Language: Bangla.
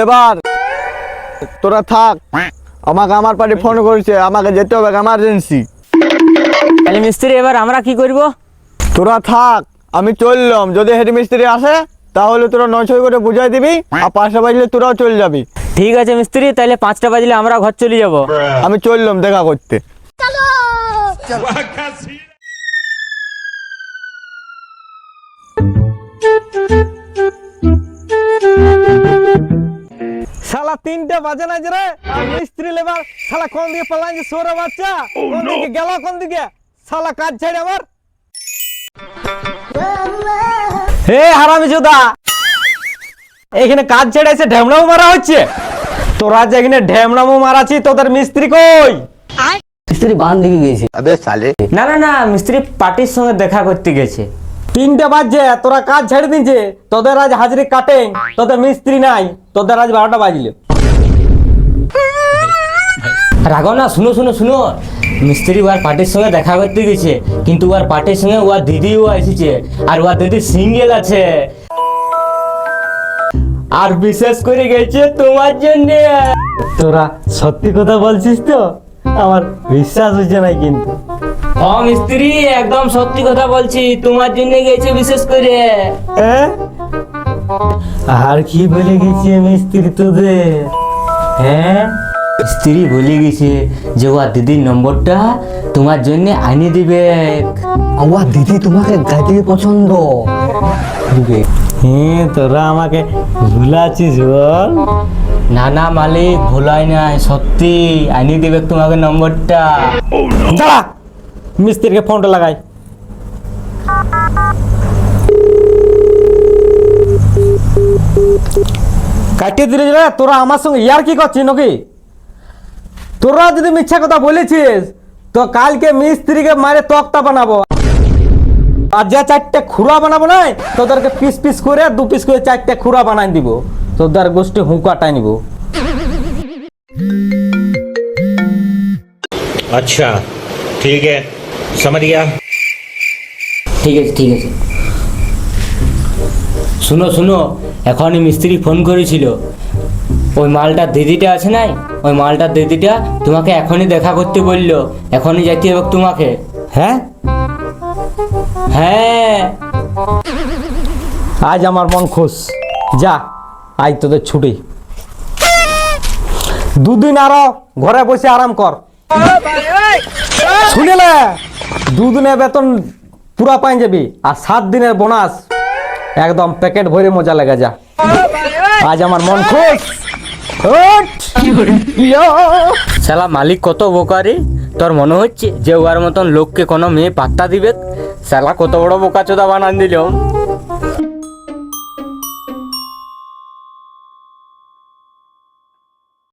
এবার তোরা থাক, আমাকে আমার পার্টি ফোন করেছে, আমাকে যেতে হবে এমার্জেন্সি। তাহলে মিস্ত্রি এবার আমরা কি করব? তোরা থাক, আমি চললাম। যদি হেড মিস্ত্রি আসে তাহলে তোরা 9-6 করে বুঝাই দিবি, আর 5টা বাজলে তোরাও চলে যাবি। ঠিক আছে মিস্ত্রি, তাহলে 5টা বাজলে আমরা ঘর চলে যাব। আমি চললাম দেখা করতে। শালা 3টে বাজে না যে রে, আর মিস্ত্রি লেবার শালা কোন দিকে পালান যে সোরে বাচ্চা, কোন দিকে গেল, কোন দিকে শালা কাজ ছেড়ে আমার। হে হারামিচোদা, এখানে কাজ ছেড়ে এসে ঢ্যামনামো মারা হচ্ছে। তোরা যে এখানে ঢ্যামনামো মারাছি, তোদের মিস্ত্রি কই? মিস্ত্রি বান দিকে গেছে। আবে সালে, না না না, মিস্ত্রি পার্টির সঙ্গে দেখা করতে গেছে। 3টে বাজছে, তোরা কাজ ছেড়ে দিয়েছে, তোদের আজ হাজিরি কাটেন, তোদের মিস্ত্রি নাই, তোদের আজ 12টা বাজলে। রাগো না, শুনো শুনো শুনো, মিস্ত্রি ওর পার্টির সঙ্গে দেখা করতে গেছে, কিন্তু ওর পার্টির সঙ্গে ওর দিদিও এসেছে, আর ওর দিদি সিঙ্গেল আছে, আর বিশেষ করে গেছে তোমার জন্য। তোরা সত্যি কথা বলছিস তো? আমার বিশ্বাস হচ্ছে না কিন্তু। হ্যাঁ মিস্ত্রি, একদম সত্যি কথা বলছি, তোমার জন্য গেছে বিশেষ করে। আর কি বলে গেছি মিস্ত্রি তোদের? হ্যাঁ, স্ত্রী বলে গেছে যে ওর দিদির নম্বরটা তোমার জন্য আনি দিবে। আমার দিদি তোমাকে গাইতে পছন্দ। হ্যাঁ, তোরা আমাকে ভুলাছিস বল? না না মালিক, ভুলাই নাই, সত্যি আনি দিবে তোমাকে নম্বরটা। দাঁড়া, মিস্ত্রিকে ফোনটা লাগাই। কাটিয়ে দিলে রে, তোরা আমার সঙ্গে ইয়ার কি করছিস নাকি? তোরা যদি মিথ্যা কথা বলেছিস তো কালকে মিস্ত্রিকে মারে তক্তা বানাবো, আর যা 4টে খুঁড়া বানাবো না, তোদেরকে পিস পিস করে 2 পিস করে 4টে খুঁড়া বানাই দিব, তোদের গোষ্ঠী হুঁকাটাই নিব। अच्छा ठीक है, समझ गया। ঠিক আছে ঠিক আছে। শুনো শুনো, এখনই মিস্ত্রি ফোন করেছিল, ওই মালটার দিদিটা আছে নাই, ওই মালটার দিদিটা তোমাকে এখনই দেখা করতে বললো, এখনই যেতে হবে তোমাকে। হ্যাঁ, হ্যাঁ, আজ আমার মন খুশ। যা, আজ তোদের ছুটি। 2 দিন আরো ঘরে বসে আরাম কর। শুনেলে 2 দিনের বেতন পুরা পাই যাবি, আর 7 দিনের বোনাস একদম প্যাকেট ভরে মজা লেগে যা। আজ আমার মন খুশ। শালা মালিক কত বোকারি, তোর মনে হচ্ছে যে ওর মতন লোককে কোনো মেয়ে পাত্তা দিবে? শালা কত বড় বোকা চোদা বানান দিল।